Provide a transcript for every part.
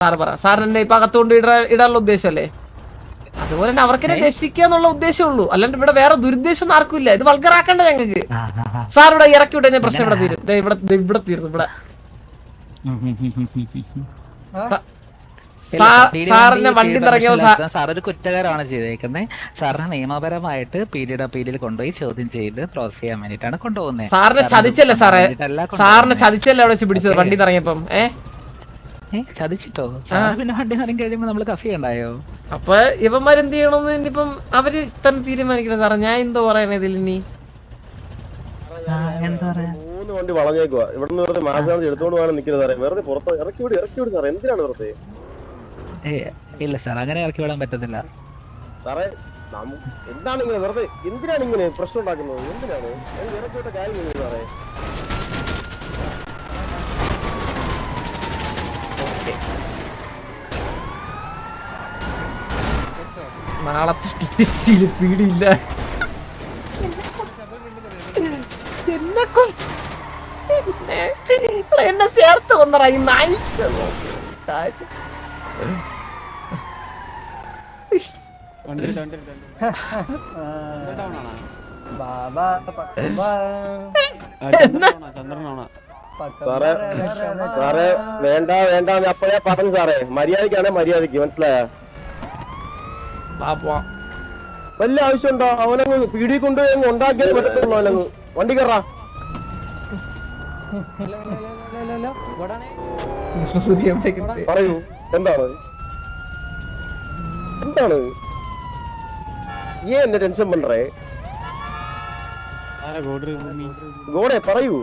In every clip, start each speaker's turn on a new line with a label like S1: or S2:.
S1: Sir പറ. സാറിന് ഇപ്പൊ അകത്തുകൊണ്ട് ഇടാനുള്ള ഉദ്ദേശമല്ലേ? അതുപോലെ തന്നെ അവർക്കെന്നെ രക്ഷിക്കുക എന്നുള്ള ഉദ്ദേശമുള്ളൂ. അല്ലാണ്ട് ഇവിടെ വേറെ ദുരുദ്ദേശം ഒന്നും ആർക്കും ഇല്ല. ഇത് വൾഗറാക്കണ്ട ഞങ്ങൾക്ക്. സാർ ഇവിടെ ഇറക്കി വിട്ട് കഴിഞ്ഞാൽ പ്രശ്നം ഇവിടെ തീരും. ഇവിടെ തീർന്നു. ഇവിടെ സാറിന്റെ വണ്ടി ഇറങ്ങിയോ?
S2: സാർ ഒരു കുറ്റകരമാണ് ചെയ്തേക്കുന്നത്. സാറിന് നിയമപരമായിട്ട് പീഡിയിൽ കൊണ്ടുപോയി ചോദ്യം ചെയ്ത് പ്രോസസ് ചെയ്യാൻ വേണ്ടിട്ടാണ് കൊണ്ടുപോകുന്നത്.
S1: സാറിനെ ചതിച്ചല്ലേ സാറേ? സാറിനെ ചതിച്ചല്ലേ അവിടെ വെച്ച് പിടിച്ചത് വണ്ടി ഇറങ്ങിയപ്പം?
S2: ചതിച്ചിട്ടോ? പിന്നെ വണ്ടി ഇറങ്ങി കഴിയുമ്പോ നമ്മള് കഫി ഉണ്ടായോ?
S1: അപ്പൊ ഇവന്മാരെന്ത് ചെയ്യണമെന്ന് ഇനിയിപ്പം അവര് തന്നെ തീരുമാനിക്കണം സാറേ. ഞാൻ എന്തോ പറയണ ഇതിൽ ഇനി
S2: എന്താ പറയാ?
S3: 3 വണ്ടി വളഞ്ഞേക്കുവാ. ഇവിടുന്ന് വെറുതെ മാസം എടുത്തോണ്ട് പോകാൻ നിൽക്കുന്നത് സാറേ. വെറുതെ പുറത്ത് ഇറക്കി വിട് സാറേ. എന്തിനാണ് വെറുതെ?
S2: ഇല്ല സാർ, അങ്ങനെ ഇറക്കി വിടാൻ പറ്റത്തില്ല
S3: സാറേ. എന്താണ് ഇങ്ങനെ വെറുതെ എന്തിനാണ് ഇങ്ങനെ പ്രശ്നം ഉണ്ടാക്കുന്നത്? എന്തിനാണ് ഇറക്കി വിട്ട കാര്യം സാറേ?
S1: നാളത്തെ പീടിയില്ല. എന്നെ ചേർത്ത് കൊണ്ടറ ഈ നായി.
S3: സാറേ സാറേ വേണ്ട അപ്പോഴേ പറഞ്ഞു സാറേ. മര്യാദക്കാണെ മര്യാദക്ക്, മനസ്സിലായ? വല്ല ആവശ്യമുണ്ടോ? അവനങ്ങ് പീടി കൊണ്ട് ഉണ്ടാക്കിയത് പറ്റത്തുള്ളൂ. അവനങ്ങ് വണ്ടി കയറാ. പറയൂ, എന്താണ് ഈ എന്നെ ടെൻഷൻ പണ്ടേ? ഗോഡെ പറയൂ.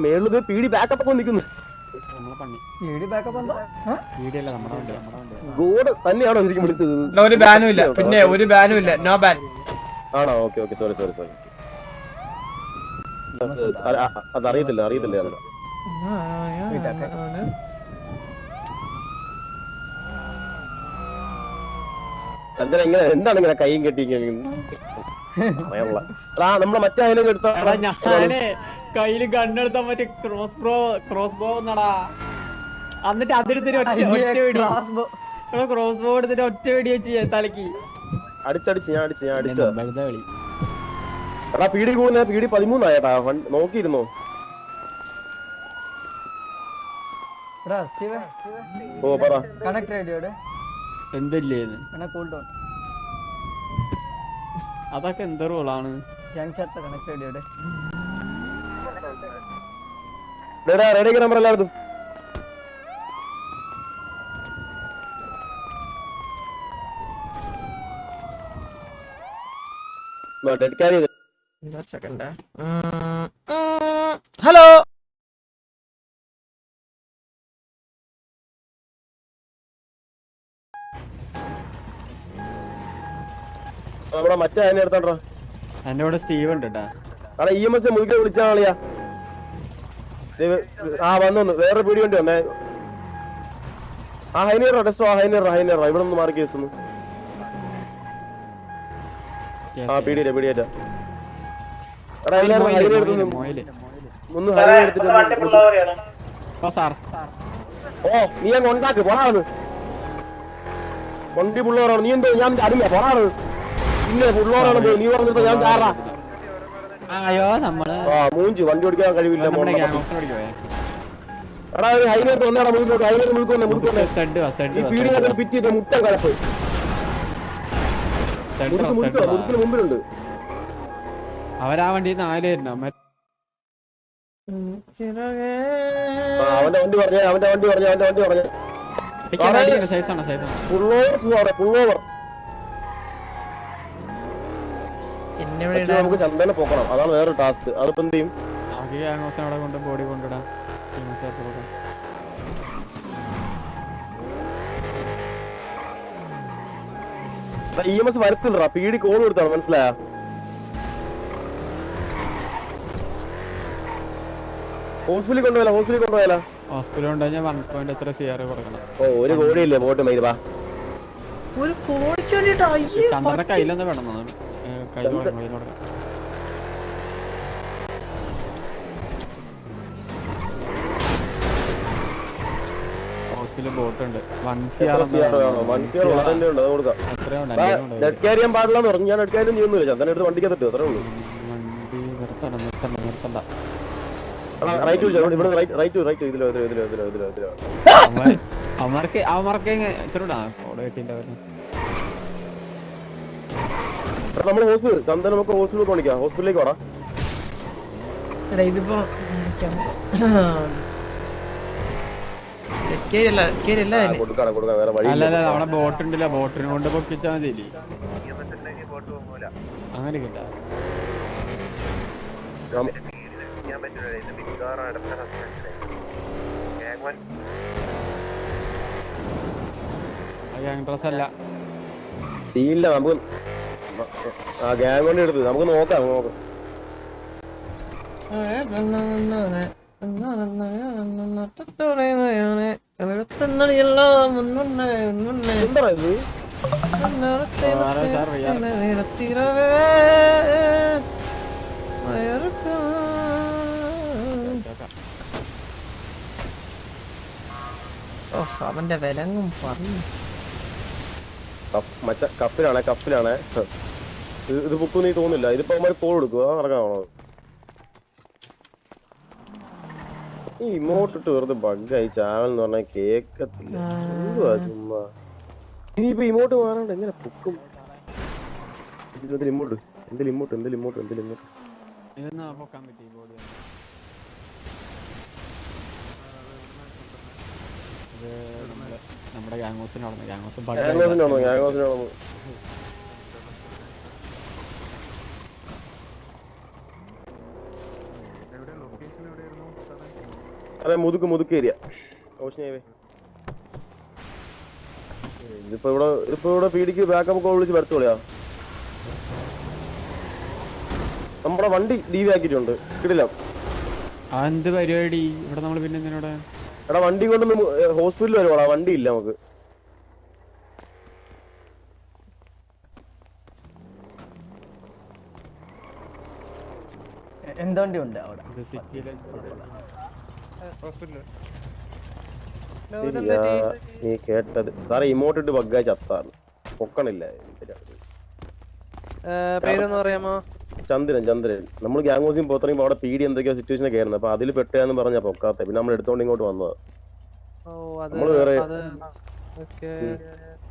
S3: മേളിത് പീടി ബാക്കപ്പ് ഒക്കെ നിൽക്കുന്നു. ഗോഡ് തന്നെയാണോ എനിക്ക് വിളിച്ചത്?
S1: ഒരു ബാനും ഇല്ല. പിന്നെ ഒരു ബാനും ഇല്ല. നോ ബാൻ
S3: ആണോ? Okay sorry. അതറിയത്തില്ല. എന്താണ് ഇങ്ങനെ കൈയും കെട്ടി നമ്മളെ മറ്റേ അതിലേക്ക് എടുത്ത
S4: കയ്യില് ഗണ്ണെടുത്താ മറ്റേ ക്രോസ് ബോ എന്നടാ. എന്നിട്ട് അതിലെടുത്തിട്ട് ക്രോസ് ബോ എടുത്തിട്ട് ഒറ്റ വെടി വെച്ച് തലക്ക്
S3: അടിച്ചടിച്ച് ഞാൻ അടിച്ചത്. എടാ പീടി കൂടുന്ന പീടി 13 ആയേട്ടാ. നോക്കിയിരുന്നോ? ഓ പറ.
S4: എന്തല്ലേ അതൊക്കെ എന്താ റോളാണ്?
S3: റേഡിയോ നമ്പർ എല്ലായിടത്തും.
S1: ഹലോ,
S3: നമ്മളെ മറ്റേ അതിനെ എടുത്തോണ്ടാ.
S4: എന്റെ കൂടെ സ്റ്റീവ് ഉണ്ട് കേട്ടാ.
S3: EMS മുഴുക്കെ വിളിച്ചാ കളിയാ. വന്നു വേറെ പീടി വണ്ടി വന്നേ. ഹൈനീറ ഇവിടെ ഒന്ന് മാറി കേസ്. പീടിയേറ്റാ. എടാ എല്ലാരും ഹൈനീർ എടുത്തു. ഒന്ന് ഹൈനീർ എടുത്തിട്ട് നീ അങ്ങ് ഉണ്ടാക്ക്. പൊറാണ് വണ്ടി പുള്ളവരാണ്. നീ എന്തോ ഞാൻ അറിയാ പൊറാണ്. പിന്നെ പുള്ളവരാണ് നീ പറഞ്ഞിട്ട് ഞാൻ കാറാ. മൂഞ്ചി വണ്ടി ഓടിക്കാൻ കഴിവില്ല. എടാ ഹൈനേറ്റ് വന്നാടാ. പിറ്റ് ചെയ്ത മുട്ട കലപ്പ് മുമ്പിലുണ്ട്.
S4: അവരാ വണ്ടി 4
S3: അവന്റെ വണ്ടി പറഞ്ഞ നമുക്ക് ചന്തനെ പോക്കണം. അതാണ് വേറെ ടാസ്ക്. അതിപ്പോ എന്ത് ചെയ്യും?
S4: അവിടെ കൊണ്ട് ബോഡി കൊണ്ടിടാം.
S3: EMS വരത്തില്ലടാ. പീടി കോൾ കൊടുത്താണ്, മനസ്സിലായ? ഹോസ്പിറ്റലിൽ കൊണ്ടുപോയാലോ?
S4: ഹോസ്പിറ്റലിൽ കൊണ്ടുപോയി 1 എത്ര CR കൊടുക്കണം.
S3: ഒരു കോടിയില്ലേ പോട്ട് മൈരുവാ.
S1: ഒരു കോടിക്ക് വേണ്ടിട്ടാ?
S4: ചന്ദ്രന്റെ കയ്യിലൊന്നും വേണം. കയ്യിൽ കൊടുക്കണം. ഹോസ്പിറ്റലിൽ ബോട്ടുണ്ട് 1CR
S3: ചെയ്യാൻ പാടില്ലെന്ന് പറഞ്ഞു. ഞാൻ എടുക്കാനും ചെയ്യുന്നില്ല. ചന്ദന എടുത്ത് വണ്ടിക്കകത്തിട്ട് അത്രേ ഉള്ളൂ.
S4: വണ്ടി നിർത്തണ്ട അവന്മാർക്ക്
S3: നമ്മള് ഹോസ്പിറ്റൽ ചന്ദന നമുക്ക് ഹോസ്പിറ്റലിൽ കാണിക്കാം. ഹോസ്പിറ്റലിലേക്ക് വാടാ.
S1: ഇതിപ്പോ
S3: കൊടുക്കാം വേറെ വഴി.
S4: അല്ല അവിടെ ബോട്ട് ഉണ്ടല്ലോ, ബോട്ടിനെ കൊണ്ട് പൊക്കിച്ചാ മതി. അങ്ങനെ കിട്ടാ ഗ്യാങ് ഡ്രസ് അല്ല
S3: സീനില്ല. നമുക്ക് ആ ഗ്യാങ് കൊണ്ട് എടുത്ത് നമുക്ക് നോക്കാം. എന്താ ഇത്?
S1: അവന്റെ വിലങ്ങും പറഞ്ഞു.
S3: കപ്പിലാണ്. ഇത് ബുക്ക് നീ തോന്നില്ല. ഇതിപ്പോ അവന്മാര് കോൾ കൊടുക്കുക ഇറങ്ങാണോ? ഈ ഇമോട്ടിട്ട് വെറുതെ ബഗ്ഗായി ചാവൽ എന്ന് പറഞ്ഞാൽ കേക്കത്തില്ല. എന്തുവാ ചുമ്മാ ഇനിയിപ്പോ ഇമോട്ട് മാറാണ്ട് എങ്ങനെ പൊക്കും? ഇമോട്ട്
S4: പൊക്കാൻ പറ്റി ബോഡി. നമ്മുടെ ഗ്യാങ് ഹൗസിന് നടന്നു. ഗ്യാങ് ഹൗസ്
S3: അതെ മുതുക്ക് ഏരിയ. ഇതിപ്പോ ഇവിടെ പീഡിക്ക് ബാക്കപ്പ് കോൾ വിളിച്ച് വരത്തോളിയാ. നമ്മുടെ വണ്ടി ഡീവി ആക്കിയിട്ടുണ്ട്. കിടില്ല.
S4: എന്ത് പരിപാടി ഇവിടെ നമ്മള് പിന്നെ എന്തിനോടെ?
S3: എടാ വണ്ടി കൊണ്ടൊന്ന് ഹോസ്പിറ്റലിൽ വരുവാടാ. വണ്ടി ഇല്ല നമുക്ക്.
S5: എന്തുവണ്ടി ഉണ്ട് അവിടെ?
S3: നീ കേട്ടത് സാറേ ഇമോട്ടിട്ട് ബഗ്ഗായി ചത്താണ്. പൊക്കണില്ല.
S5: പേരൊന്ന് പറയാമോ?
S3: ചന്ദ്രൻ. നമ്മൾ ഗ്യാങ് ഹൗസിൽ പോത്രയുമ്പോ അവിടെ പീഡി എന്തൊക്കെയോ സിറ്റുവേഷൻ കയറുന്നത്. അപ്പൊ അതിൽ പെട്ടാന്ന് പറഞ്ഞാ പൊക്കാത്ത. പിന്നെ നമ്മൾ എടുത്തോണ്ട് ഇങ്ങോട്ട് വന്നത്.
S5: ഓ അത്
S3: നമ്മള് വേറെ
S5: ഓക്കേ